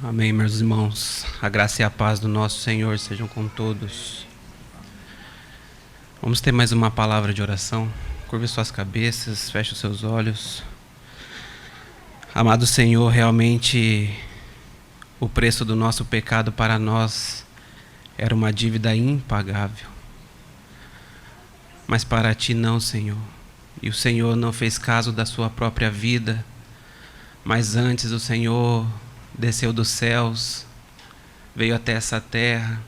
Amém, meus irmãos. A graça e a paz do nosso Senhor sejam com todos. Vamos ter mais uma palavra de oração. Curve suas cabeças, feche os seus olhos. Amado Senhor, realmente o preço do nosso pecado para nós era uma dívida impagável. Mas para Ti não, Senhor. E o Senhor não fez caso da sua própria vida, mas antes o Senhor desceu dos céus, veio até essa terra,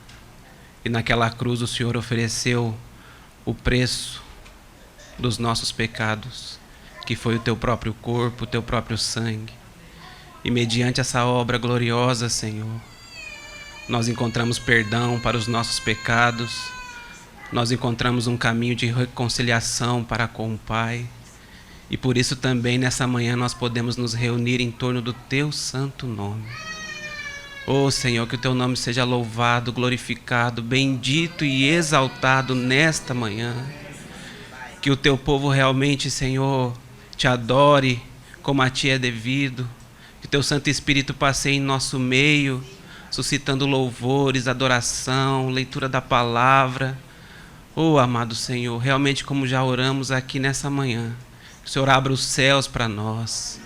e naquela cruz o Senhor ofereceu o preço dos nossos pecados, que foi o Teu próprio corpo, o Teu próprio sangue. E mediante essa obra gloriosa, Senhor, nós encontramos perdão para os nossos pecados, nós encontramos um caminho de reconciliação para com o Pai, e por isso também nessa manhã nós podemos nos reunir em torno do Teu santo nome. Oh Senhor, que o Teu nome seja louvado, glorificado, bendito e exaltado nesta manhã. Que o Teu povo realmente, Senhor, Te adore como a Ti é devido. Que o Teu Santo Espírito passeie em nosso meio, suscitando louvores, adoração, leitura da palavra. Oh amado Senhor, realmente como já oramos aqui nessa manhã, que o Senhor abra os céus para nós,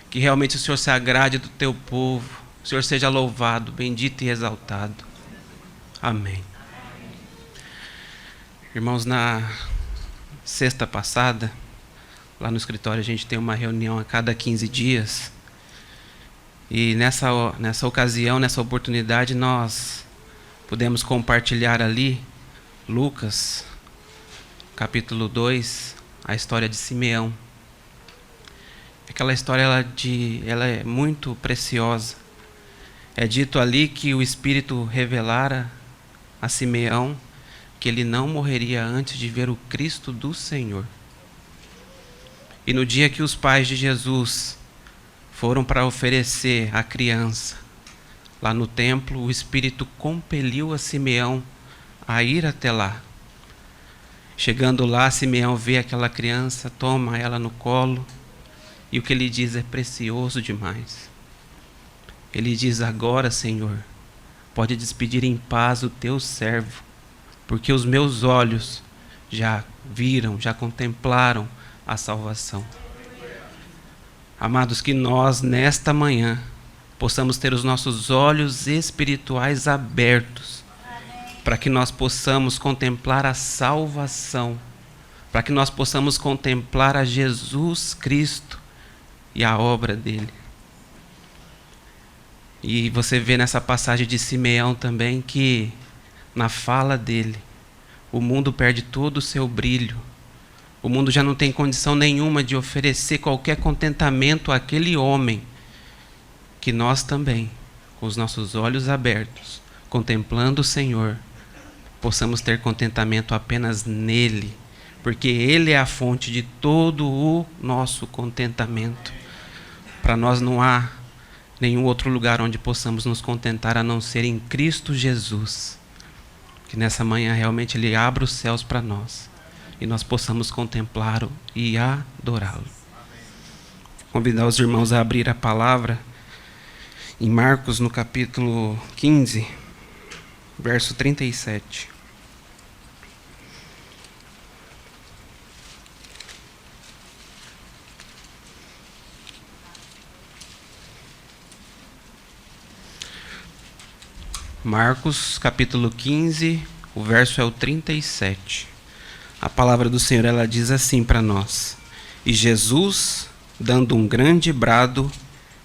que realmente o Senhor se agrade do Teu povo, o Senhor seja louvado, bendito e exaltado. Amém. Irmãos, na sexta passada, lá no escritório a gente tem uma reunião a cada 15 dias, e nessa ocasião, nessa oportunidade, nós pudemos compartilhar ali Lucas, capítulo 2, a história de Simeão. Aquela história ela é muito preciosa. É dito ali que o Espírito revelara a Simeão que ele não morreria antes de ver o Cristo do Senhor. E no dia que os pais de Jesus foram para oferecer a criança lá no templo, o Espírito compeliu a Simeão a ir até lá. Chegando lá, Simeão vê aquela criança, toma ela no colo, e o que ele diz é precioso demais. Ele diz: agora, Senhor, pode despedir em paz o teu servo, porque os meus olhos já viram, já contemplaram a salvação. Amados, que nós, nesta manhã, possamos ter os nossos olhos espirituais abertos, para que nós possamos contemplar a salvação, para que nós possamos contemplar a Jesus Cristo e a obra dele. E você vê nessa passagem de Simeão também que, na fala dele, o mundo perde todo o seu brilho. O mundo já não tem condição nenhuma de oferecer qualquer contentamento àquele homem, que nós também, com os nossos olhos abertos, contemplando o Senhor, possamos ter contentamento apenas nele, porque ele é a fonte de todo o nosso contentamento. Para nós não há nenhum outro lugar onde possamos nos contentar a não ser em Cristo Jesus. Que nessa manhã realmente ele abra os céus para nós e nós possamos contemplá-lo e adorá-lo. Convidar os irmãos a abrir a palavra em Marcos, no capítulo 15, verso 37. Marcos, capítulo 15, o verso é o 37. A palavra do Senhor, ela diz assim para nós: e Jesus, dando um grande brado,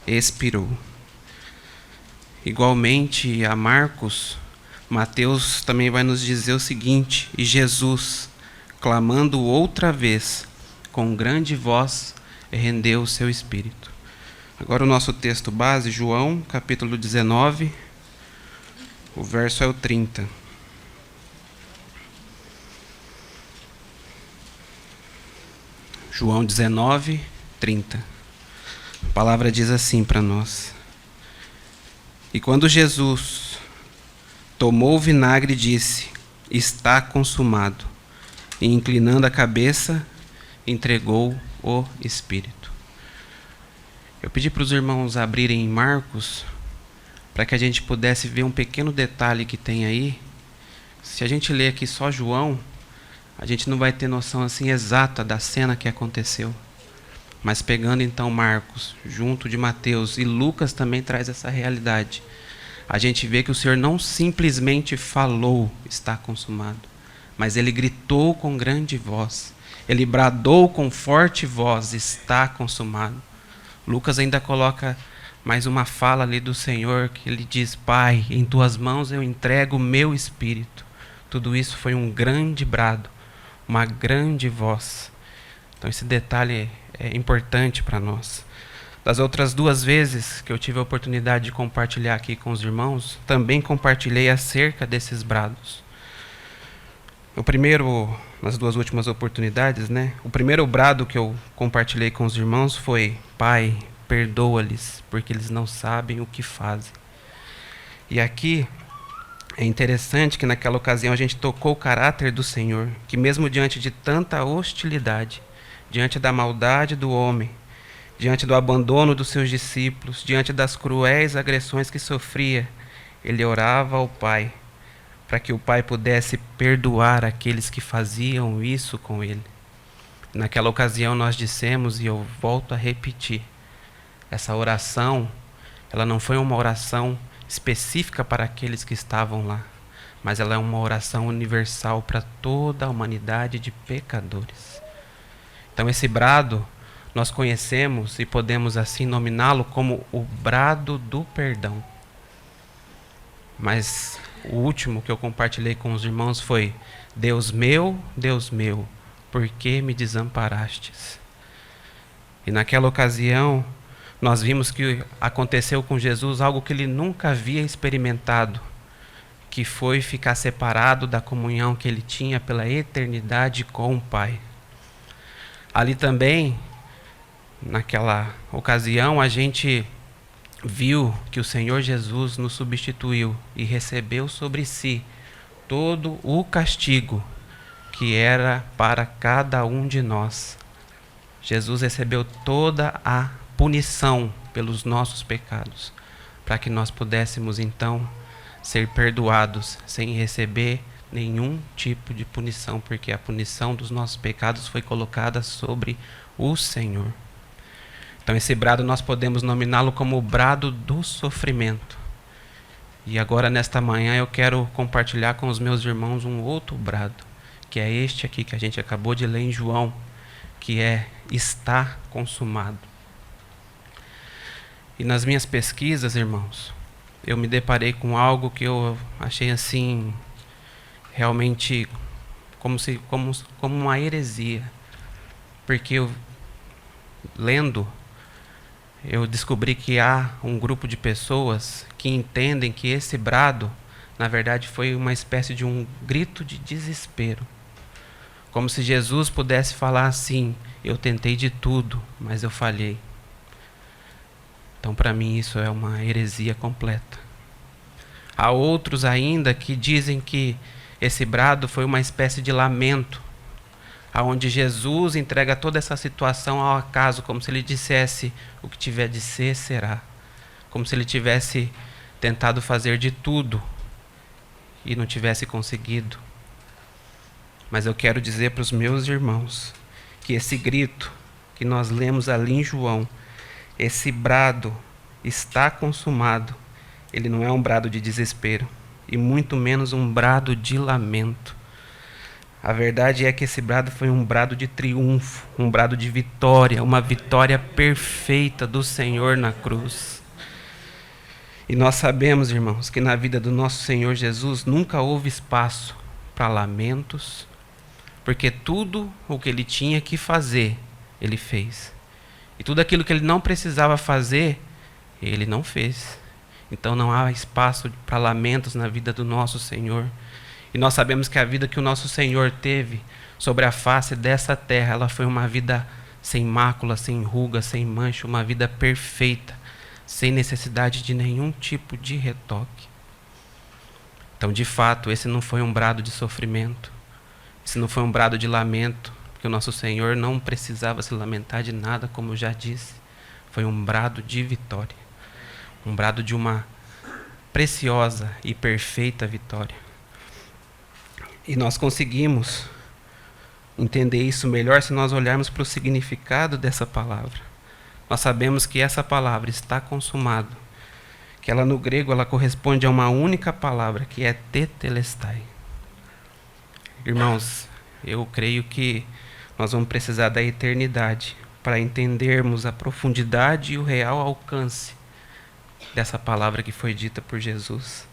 expirou. Igualmente a Marcos, Mateus também vai nos dizer o seguinte: e Jesus, clamando outra vez, com grande voz, rendeu o seu espírito. Agora o nosso texto base, João, capítulo 19, o verso é o 30. João 19, 30. A palavra diz assim para nós: e quando Jesus tomou o vinagre, disse: está consumado. E inclinando a cabeça, entregou o Espírito. Eu pedi para os irmãos abrirem em Marcos, para que a gente pudesse ver um pequeno detalhe que tem aí. Se a gente ler aqui só João, a gente não vai ter noção assim exata da cena que aconteceu. Mas pegando então Marcos, junto de Mateus, e Lucas também traz essa realidade, a gente vê que o Senhor não simplesmente falou, está consumado, mas ele gritou com grande voz, ele bradou com forte voz, está consumado. Lucas ainda coloca mais uma fala ali do Senhor, que ele diz: Pai, em tuas mãos eu entrego o meu espírito. Tudo isso foi um grande brado, uma grande voz. Então esse detalhe é importante para nós. Das outras 2 vezes que eu tive a oportunidade de compartilhar aqui com os irmãos, também compartilhei acerca desses brados. O primeiro, nas 2 últimas oportunidades, né? O primeiro brado que eu compartilhei com os irmãos foi: Pai, perdoa-lhes, porque eles não sabem o que fazem. E aqui é interessante que naquela ocasião a gente tocou o caráter do Senhor, que mesmo diante de tanta hostilidade, diante da maldade do homem, diante do abandono dos seus discípulos, diante das cruéis agressões que sofria, ele orava ao Pai, para que o Pai pudesse perdoar aqueles que faziam isso com ele. Naquela ocasião nós dissemos, e eu volto a repetir, essa oração, ela não foi uma oração específica para aqueles que estavam lá, mas ela é uma oração universal para toda a humanidade de pecadores. Então esse brado, nós conhecemos e podemos assim nominá-lo como o brado do perdão. Mas o último que eu compartilhei com os irmãos foi: Deus meu, por que me desamparastes? E naquela ocasião, nós vimos que aconteceu com Jesus algo que ele nunca havia experimentado, que foi ficar separado da comunhão que ele tinha pela eternidade com o Pai. Ali também, naquela ocasião, a gente viu que o Senhor Jesus nos substituiu e recebeu sobre si todo o castigo que era para cada um de nós. Jesus recebeu toda a punição pelos nossos pecados, para que nós pudéssemos então ser perdoados sem receber nenhum tipo de punição, porque a punição dos nossos pecados foi colocada sobre o Senhor. Então esse brado nós podemos nominá-lo como o brado do sofrimento. E agora nesta manhã eu quero compartilhar com os meus irmãos um outro brado, que é este aqui que a gente acabou de ler em João, que é: está consumado. E nas minhas pesquisas, irmãos, eu me deparei com algo que eu achei assim, realmente como uma heresia. Porque eu, lendo, eu descobri que há um grupo de pessoas que entendem que esse brado, na verdade, foi uma espécie de um grito de desespero. Como se Jesus pudesse falar assim: eu tentei de tudo, mas eu falhei. Então, para mim, isso é uma heresia completa. Há outros ainda que dizem que esse brado foi uma espécie de lamento, aonde Jesus entrega toda essa situação ao acaso, como se ele dissesse: o que tiver de ser, será. Como se ele tivesse tentado fazer de tudo e não tivesse conseguido. Mas eu quero dizer para os meus irmãos que esse grito que nós lemos ali em João, esse brado, está consumado, ele não é um brado de desespero, e muito menos um brado de lamento. A verdade é que esse brado foi um brado de triunfo, um brado de vitória, uma vitória perfeita do Senhor na cruz. E nós sabemos, irmãos, que na vida do nosso Senhor Jesus nunca houve espaço para lamentos, porque tudo o que ele tinha que fazer, ele fez. E tudo aquilo que ele não precisava fazer, ele não fez. Então não há espaço para lamentos na vida do nosso Senhor. E nós sabemos que a vida que o nosso Senhor teve sobre a face dessa terra, ela foi uma vida sem mácula, sem ruga, sem mancha, uma vida perfeita, sem necessidade de nenhum tipo de retoque. Então, de fato, esse não foi um brado de sofrimento, esse não foi um brado de lamento, porque o nosso Senhor não precisava se lamentar de nada, como eu já disse. Foi um brado de vitória, um brado de uma preciosa e perfeita vitória. E nós conseguimos entender isso melhor se nós olharmos para o significado dessa palavra. Nós sabemos que essa palavra está consumado, que ela no grego ela corresponde a uma única palavra, que é tetelestai. Irmãos, eu creio que nós vamos precisar da eternidade para entendermos a profundidade e o real alcance dessa palavra que foi dita por Jesus.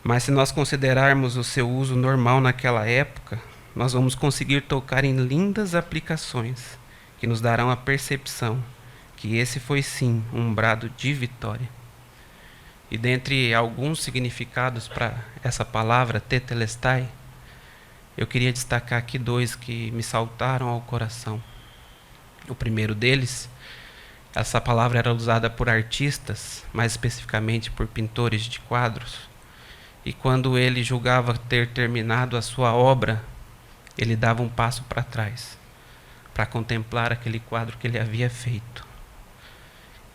Mas se nós considerarmos o seu uso normal naquela época, nós vamos conseguir tocar em lindas aplicações que nos darão a percepção que esse foi sim um brado de vitória. E dentre alguns significados para essa palavra, tetelestai, eu queria destacar aqui 2 que me saltaram ao coração. O primeiro deles, essa palavra era usada por artistas, mais especificamente por pintores de quadros. E quando ele julgava ter terminado a sua obra, ele dava um passo para trás, para contemplar aquele quadro que ele havia feito.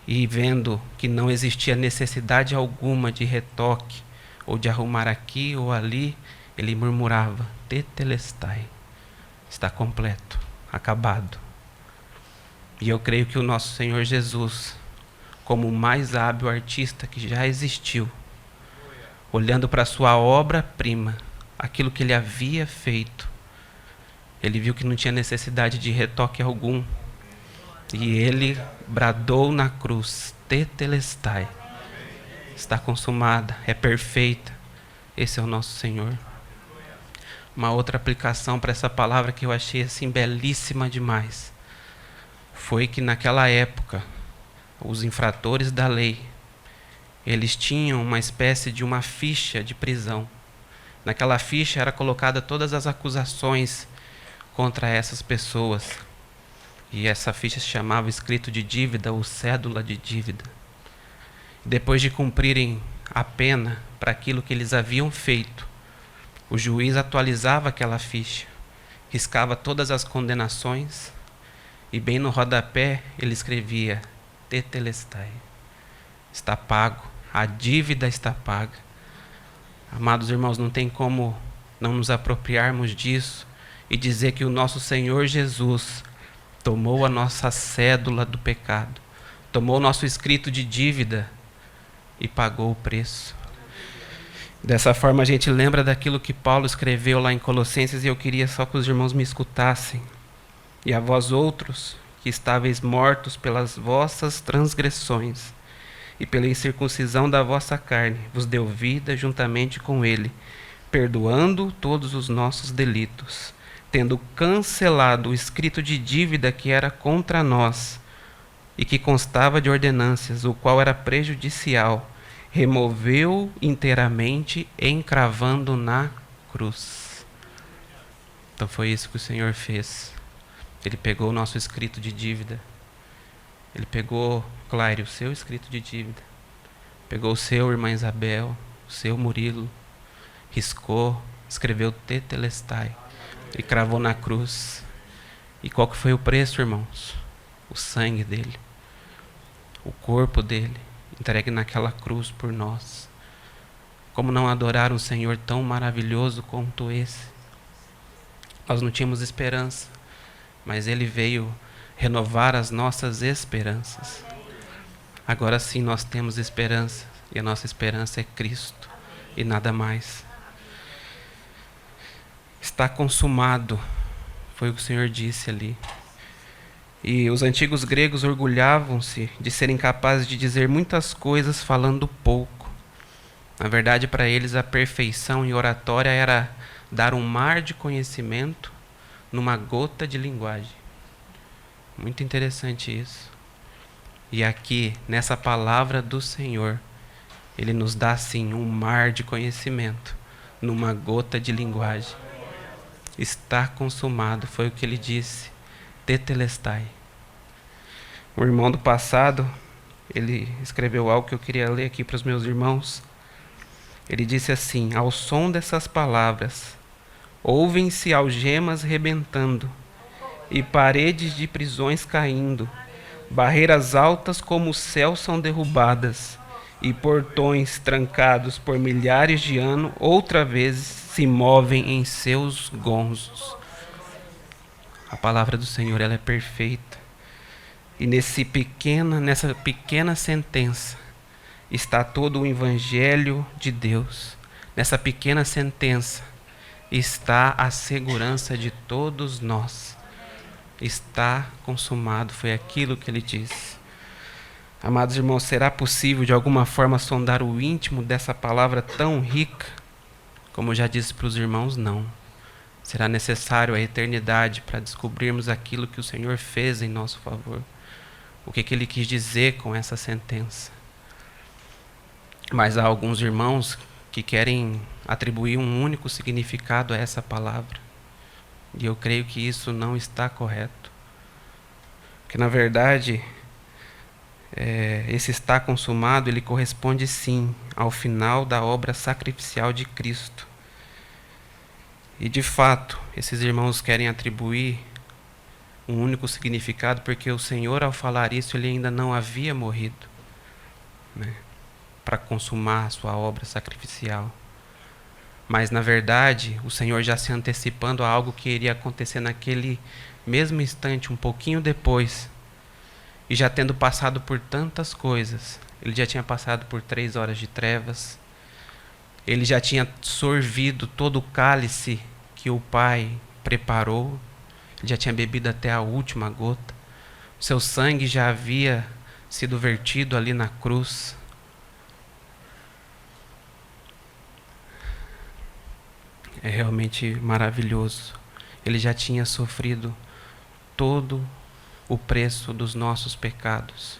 E vendo que não existia necessidade alguma de retoque, ou de arrumar aqui ou ali, ele murmurava, tetelestai, está completo, acabado. E eu creio que o nosso Senhor Jesus, como o mais hábil artista que já existiu, olhando para a sua obra-prima, aquilo que ele havia feito, ele viu que não tinha necessidade de retoque algum. E ele bradou na cruz, tetelestai, está consumada, é perfeita. Esse é o nosso Senhor. Uma outra aplicação para essa palavra que eu achei assim belíssima demais, foi que naquela época, os infratores da lei, eles tinham uma espécie de uma ficha de prisão. Naquela ficha era colocada todas as acusações contra essas pessoas. E essa ficha se chamava escrito de dívida ou cédula de dívida. Depois de cumprirem a pena para aquilo que eles haviam feito, o juiz atualizava aquela ficha, riscava todas as condenações e bem no rodapé ele escrevia tetelestai, está pago, a dívida está paga. Amados irmãos, não tem como não nos apropriarmos disso e dizer que o nosso Senhor Jesus tomou a nossa cédula do pecado, tomou o nosso escrito de dívida e pagou o preço. Dessa forma a gente lembra daquilo que Paulo escreveu lá em Colossenses, e eu queria só que os irmãos me escutassem. E a vós outros, que estáveis mortos pelas vossas transgressões e pela incircuncisão da vossa carne, vos deu vida juntamente com ele, perdoando todos os nossos delitos, tendo cancelado o escrito de dívida que era contra nós e que constava de ordenâncias, o qual era prejudicial, removeu inteiramente, encravando na cruz. Então foi isso que o Senhor fez. Ele pegou o nosso escrito de dívida. Ele pegou, Claire, o seu escrito de dívida. Pegou o seu, irmã Isabel, o seu, Murilo. Riscou, escreveu tetelestai e cravou na cruz. E qual que foi o preço, irmãos? O sangue dele. O corpo dele, entregue naquela cruz por nós. Como não adorar um Senhor tão maravilhoso quanto esse? Nós não tínhamos esperança, mas ele veio renovar as nossas esperanças. Agora sim nós temos esperança, e a nossa esperança é Cristo e nada mais. Está consumado, foi o que o Senhor disse ali. E os antigos gregos orgulhavam-se de serem capazes de dizer muitas coisas falando pouco. Na verdade, para eles a perfeição em oratória era dar um mar de conhecimento numa gota de linguagem. Muito interessante isso. E aqui, nessa palavra do Senhor, Ele nos dá sim um mar de conhecimento numa gota de linguagem. Está consumado, foi o que Ele disse. Tetelestai. O irmão do passado, ele escreveu algo que eu queria ler aqui para os meus irmãos. Ele disse assim: ao som dessas palavras, ouvem-se algemas rebentando, e paredes de prisões caindo, barreiras altas como o céu são derrubadas, e portões trancados por milhares de anos, outra vez se movem em seus gonzos. A palavra do Senhor, ela é perfeita. E nessa pequena sentença está todo o evangelho de Deus. Nessa pequena sentença está a segurança de todos nós. Está consumado, foi aquilo que ele disse. Amados irmãos, será possível de alguma forma sondar o íntimo dessa palavra tão rica? Como eu já disse para os irmãos, não. Será necessário a eternidade para descobrirmos aquilo que o Senhor fez em nosso favor. O que ele quis dizer com essa sentença. Mas há alguns irmãos que querem atribuir um único significado a essa palavra. E eu creio que isso não está correto. Porque na verdade, esse está consumado, ele corresponde sim ao final da obra sacrificial de Cristo. E de fato, esses irmãos querem atribuir um único significado, porque o Senhor, ao falar isso, ele ainda não havia morrido, né, para consumar a sua obra sacrificial. Mas, na verdade, o Senhor já se antecipando a algo que iria acontecer naquele mesmo instante, um pouquinho depois, e já tendo passado por tantas coisas. Ele já tinha passado por 3 horas de trevas, ele já tinha sorvido todo o cálice que o Pai preparou, ele já tinha bebido até a última gota, o seu sangue já havia sido vertido ali na cruz. É realmente maravilhoso. Ele já tinha sofrido todo o preço dos nossos pecados.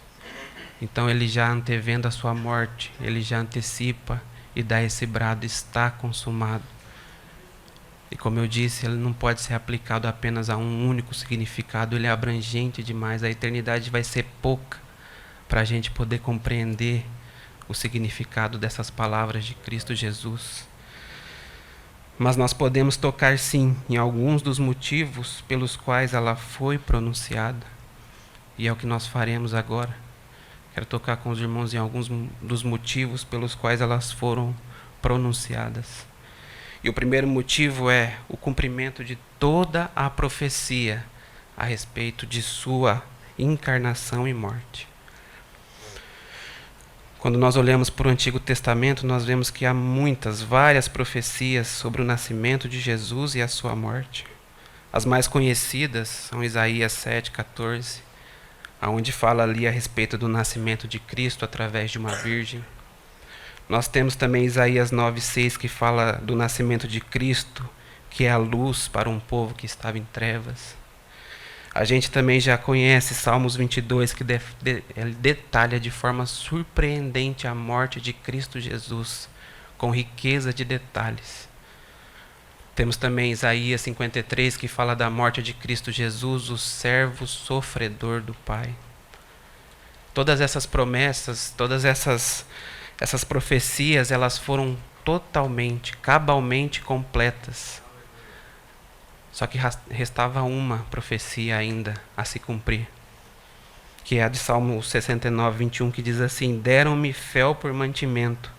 Então ele já antevendo a sua morte, ele já antecipa e dá esse brado: está consumado. E como eu disse, ele não pode ser aplicado apenas a um único significado, ele é abrangente demais. A eternidade vai ser pouca para a gente poder compreender o significado dessas palavras de Cristo Jesus. Mas nós podemos tocar sim em alguns dos motivos pelos quais ela foi pronunciada. E é o que nós faremos agora. Quero tocar com os irmãos em alguns dos motivos pelos quais elas foram pronunciadas. E o primeiro motivo é o cumprimento de toda a profecia a respeito de sua encarnação e morte. Quando nós olhamos para o Antigo Testamento, nós vemos que há várias profecias sobre o nascimento de Jesus e a sua morte. As mais conhecidas são Isaías 7,14, onde fala ali a respeito do nascimento de Cristo através de uma virgem. Nós temos também Isaías 9,6, que fala do nascimento de Cristo, que é a luz para um povo que estava em trevas. A gente também já conhece Salmos 22, que detalha de forma surpreendente a morte de Cristo Jesus, com riqueza de detalhes. Temos também Isaías 53, que fala da morte de Cristo Jesus, o servo sofredor do Pai. Todas essas promessas, todas essas profecias, elas foram totalmente, cabalmente completas. Só que restava uma profecia ainda a se cumprir, que é a de Salmo 69, 21, que diz assim: deram-me fel por mantimento,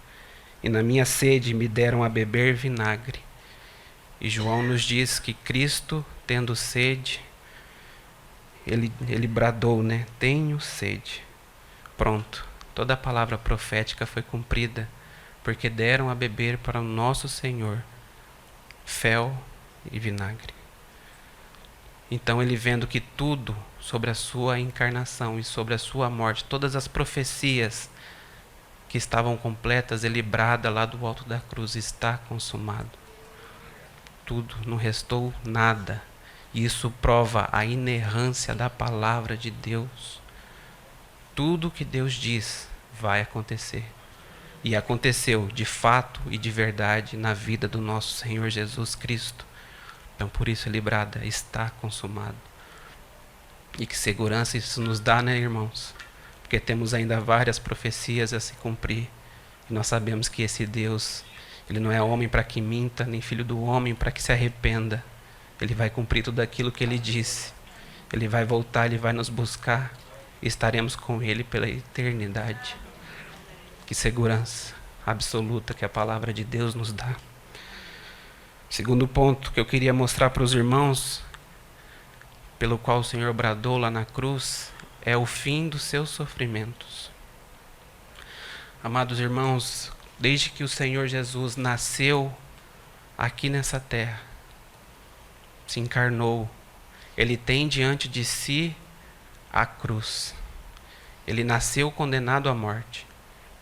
e na minha sede me deram a beber vinagre. E João nos diz que Cristo, tendo sede, ele bradou, né? Tenho sede. Pronto, toda a palavra profética foi cumprida, porque deram a beber para o nosso Senhor fel e vinagre. Então ele, vendo que tudo sobre a sua encarnação e sobre a sua morte, todas as profecias que estavam completas, ele brada lá do alto da cruz: está consumado. Tudo, não restou nada. E isso prova a inerrância da palavra de Deus. Tudo que Deus diz vai acontecer. E aconteceu de fato e de verdade na vida do nosso Senhor Jesus Cristo. Então por isso ele brada: está consumado. E que segurança isso nos dá, né, irmãos? Porque temos ainda várias profecias a se cumprir. E nós sabemos que esse Deus, ele não é homem para que minta, nem filho do homem para que se arrependa. Ele vai cumprir tudo aquilo que ele disse. Ele vai voltar, ele vai nos buscar. E estaremos com ele pela eternidade. Que segurança absoluta que a palavra de Deus nos dá. Segundo ponto que eu queria mostrar para os irmãos, pelo qual o Senhor bradou lá na cruz, é o fim dos seus sofrimentos. Amados irmãos, desde que o Senhor Jesus nasceu aqui nessa terra, se encarnou, Ele tem diante de si a cruz. Ele nasceu condenado à morte.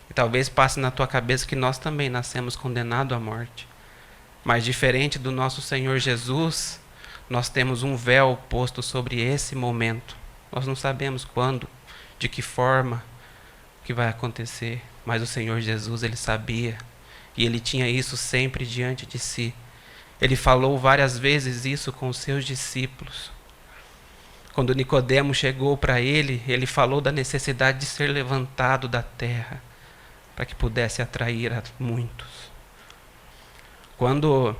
E talvez passe na tua cabeça que nós também nascemos condenados à morte. Mas diferente do nosso Senhor Jesus, nós temos um véu posto sobre esse momento. Nós não sabemos quando, de que forma que vai acontecer. Mas o Senhor Jesus, Ele sabia. E Ele tinha isso sempre diante de si. Ele falou várias vezes isso com os seus discípulos. Quando Nicodemo chegou para ele, ele falou da necessidade de ser levantado da terra, para que pudesse atrair a muitos. Quando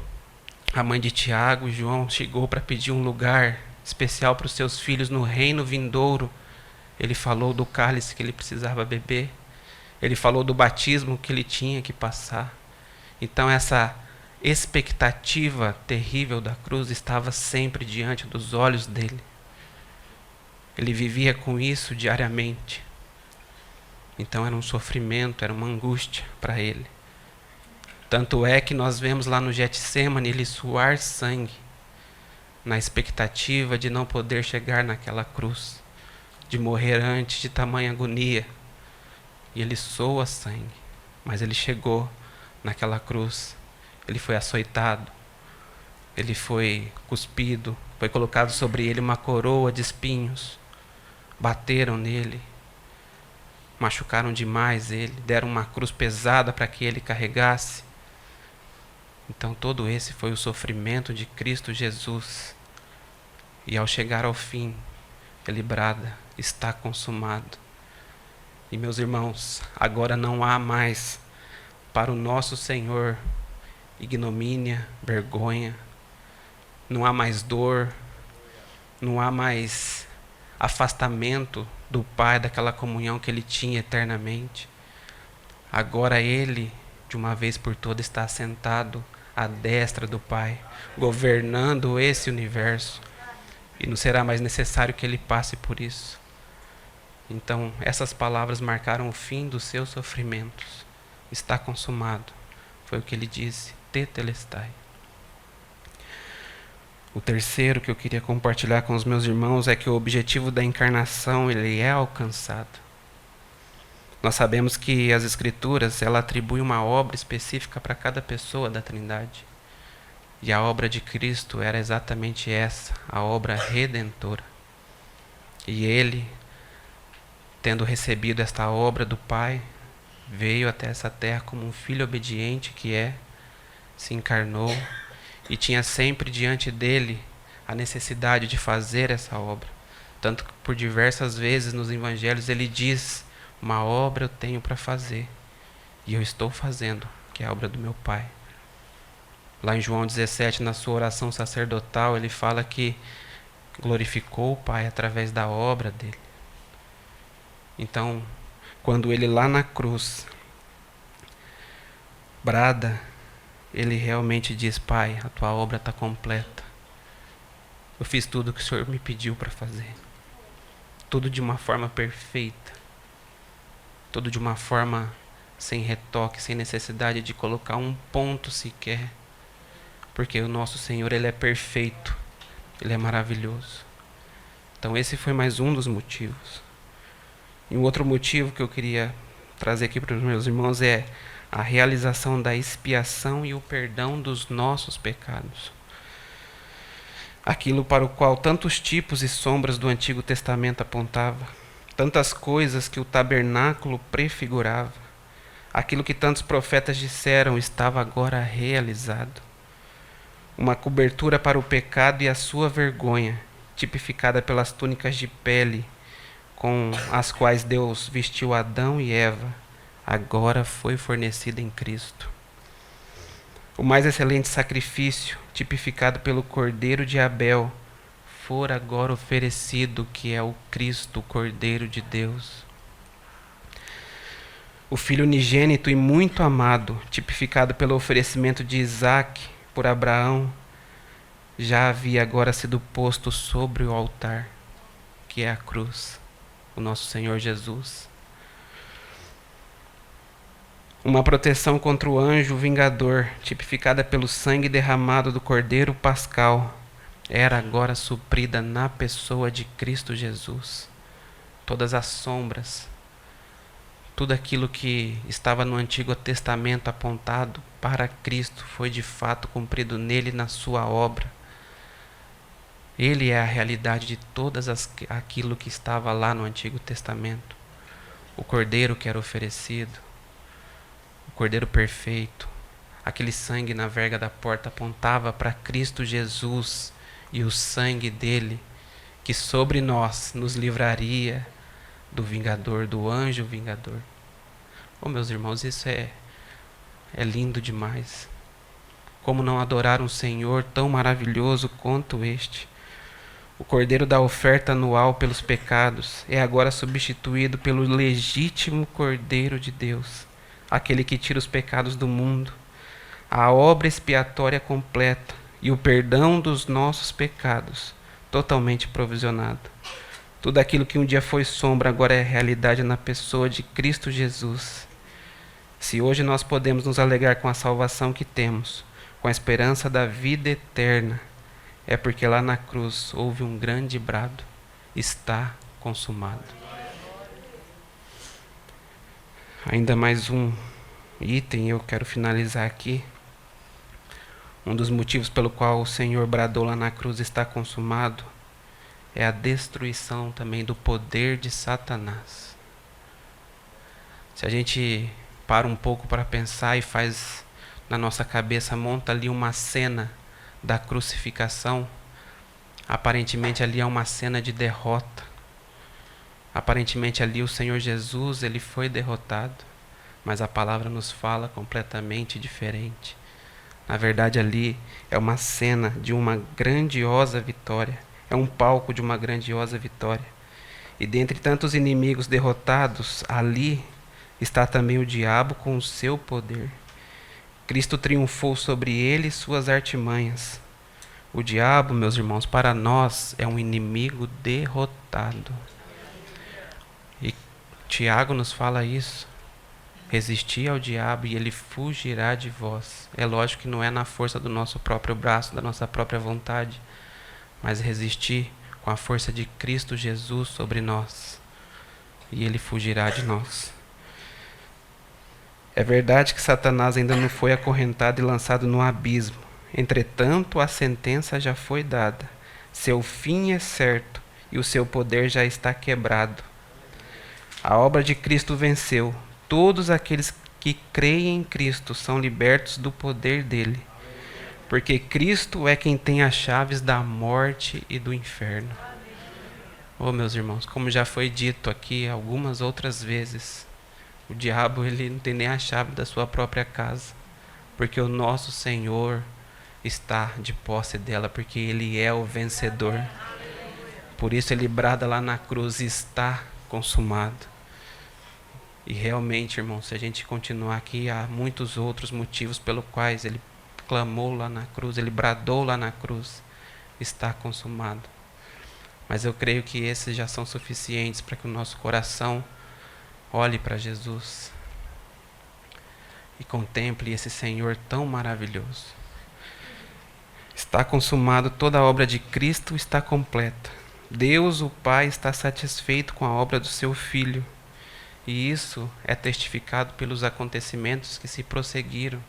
a mãe de Tiago e João chegou para pedir um lugar especial para os seus filhos no reino vindouro, ele falou do cálice que ele precisava beber, ele falou do batismo que ele tinha que passar. Então essa expectativa terrível da cruz estava sempre diante dos olhos dele. Ele vivia com isso diariamente. Então era um sofrimento, era uma angústia para ele. Tanto é que nós vemos lá no Getsemane ele suar sangue, na expectativa de não poder chegar naquela cruz, de morrer antes de tamanha agonia. E ele soa sangue, mas ele chegou naquela cruz. Ele foi açoitado, ele foi cuspido, foi colocado sobre ele uma coroa de espinhos. Bateram nele, machucaram demais ele, deram uma cruz pesada para que ele carregasse. Então todo esse foi o sofrimento de Cristo Jesus. E ao chegar ao fim, ele brada, está consumado. E meus irmãos, agora não há mais para o nosso Senhor ignomínia, vergonha, não há mais dor, não há mais afastamento do Pai, daquela comunhão que ele tinha eternamente. Agora ele, de uma vez por todas, está sentado à destra do Pai, governando esse universo, e não será mais necessário que ele passe por isso. Então, essas palavras marcaram o fim dos seus sofrimentos. Está consumado. Foi o que ele disse, tetelestai. O terceiro que eu queria compartilhar com os meus irmãos é que o objetivo da encarnação ele é alcançado. Nós sabemos que as Escrituras ela atribui uma obra específica para cada pessoa da Trindade. E a obra de Cristo era exatamente essa, a obra redentora. E ele, tendo recebido esta obra do Pai, veio até essa terra como um filho obediente que é, se encarnou, e tinha sempre diante dele a necessidade de fazer essa obra. Tanto que por diversas vezes nos evangelhos ele diz, uma obra eu tenho para fazer, e eu estou fazendo, que é a obra do meu Pai. Lá em João 17, na sua oração sacerdotal, ele fala que glorificou o Pai através da obra dele. Então, quando ele lá na cruz brada, ele realmente diz, Pai, a tua obra está completa. Eu fiz tudo o que o Senhor me pediu para fazer. Tudo de uma forma perfeita. Tudo de uma forma sem retoque, sem necessidade de colocar um ponto sequer. Porque o nosso Senhor, Ele é perfeito. Ele é maravilhoso. Então esse foi mais um dos motivos. E um outro motivo que eu queria trazer aqui para os meus irmãos é a realização da expiação e o perdão dos nossos pecados. Aquilo para o qual tantos tipos e sombras do Antigo Testamento apontavam, tantas coisas que o tabernáculo prefigurava, aquilo que tantos profetas disseram estava agora realizado. Uma cobertura para o pecado e a sua vergonha, tipificada pelas túnicas de pele com as quais Deus vestiu Adão e Eva, agora foi fornecida em Cristo. O mais excelente sacrifício, tipificado pelo Cordeiro de Abel, for agora oferecido, que é o Cristo, o Cordeiro de Deus. O filho unigênito e muito amado, tipificado pelo oferecimento de Isaque por Abraão, já havia agora sido posto sobre o altar, que é a cruz, o nosso Senhor Jesus. Uma proteção contra o anjo vingador, tipificada pelo sangue derramado do Cordeiro Pascal, era agora suprida na pessoa de Cristo Jesus. Todas as sombras, tudo aquilo que estava no Antigo Testamento apontado para Cristo foi de fato cumprido nele, na sua obra. Ele é a realidade de aquilo que estava lá no Antigo Testamento. O Cordeiro que era oferecido, o Cordeiro perfeito, aquele sangue na verga da porta apontava para Cristo Jesus e o sangue dele que sobre nós nos livraria do vingador, do anjo vingador. Oh, meus irmãos, isso é lindo demais. Como não adorar um Senhor tão maravilhoso quanto este? O Cordeiro da oferta anual pelos pecados é agora substituído pelo legítimo Cordeiro de Deus, aquele que tira os pecados do mundo. A obra expiatória completa e o perdão dos nossos pecados totalmente provisionado. Tudo aquilo que um dia foi sombra agora é realidade na pessoa de Cristo Jesus. Se hoje nós podemos nos alegrar com a salvação que temos, com a esperança da vida eterna, é porque lá na cruz houve um grande brado: está consumado. Ainda mais um item, eu quero finalizar aqui. Um dos motivos pelo qual o Senhor bradou lá na cruz: está consumado, é a destruição também do poder de Satanás. Se a gente para um pouco para pensar e faz na nossa cabeça, monta ali uma cena da crucificação, aparentemente ali é uma cena de derrota. Aparentemente ali o Senhor Jesus, ele foi derrotado, mas a palavra nos fala completamente diferente. Na verdade ali é uma cena de uma grandiosa vitória, é um palco de uma grandiosa vitória. E dentre tantos inimigos derrotados, ali está também o diabo com o seu poder. Cristo triunfou sobre ele e suas artimanhas. O diabo, meus irmãos, para nós é um inimigo derrotado. E Tiago nos fala isso. Resisti ao diabo e ele fugirá de vós. É lógico que não é na força do nosso próprio braço, da nossa própria vontade, mas resistir com a força de Cristo Jesus sobre nós, e ele fugirá de nós. É verdade que Satanás ainda não foi acorrentado e lançado no abismo. Entretanto, a sentença já foi dada. Seu fim é certo e o seu poder já está quebrado. A obra de Cristo venceu. Todos aqueles que creem em Cristo são libertos do poder dele, porque Cristo é quem tem as chaves da morte e do inferno. Oh, meus irmãos, como já foi dito aqui algumas outras vezes, o diabo ele não tem nem a chave da sua própria casa, porque o nosso Senhor está de posse dela, porque ele é o vencedor. Por isso ele brada lá na cruz: está consumado. E realmente, irmão, se a gente continuar aqui, há muitos outros motivos pelos quais ele clamou lá na cruz, ele bradou lá na cruz: está consumado. Mas eu creio que esses já são suficientes para que o nosso coração olhe para Jesus e contemple esse Senhor tão maravilhoso. Está consumado, toda a obra de Cristo está completa. Deus, o Pai, está satisfeito com a obra do seu Filho. E isso é testificado pelos acontecimentos que se prosseguiram.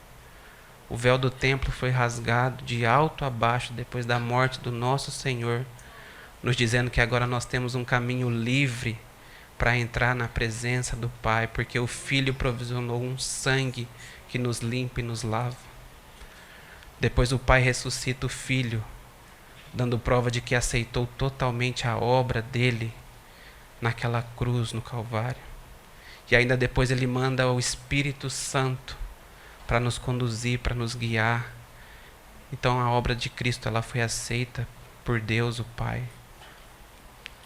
O véu do templo foi rasgado de alto a baixo depois da morte do nosso Senhor, nos dizendo que agora nós temos um caminho livre para entrar na presença do Pai, porque o Filho provisionou um sangue que nos limpa e nos lava. Depois o Pai ressuscita o Filho, dando prova de que aceitou totalmente a obra dele naquela cruz no Calvário. E ainda depois ele manda o Espírito Santo para nos conduzir, para nos guiar. Então a obra de Cristo, ela foi aceita por Deus o Pai,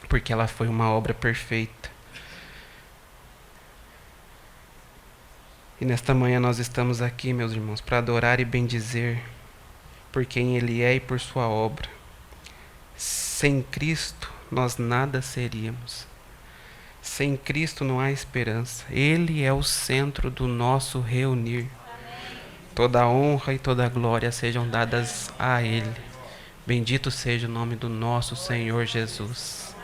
porque ela foi uma obra perfeita. E nesta manhã nós estamos aqui, meus irmãos, para adorar e bendizer por quem Ele é e por sua obra. Sem Cristo nós nada seríamos. Sem Cristo não há esperança. Ele é o centro do nosso reunir. Toda a honra e toda a glória sejam dadas a Ele. Bendito seja o nome do nosso Senhor Jesus.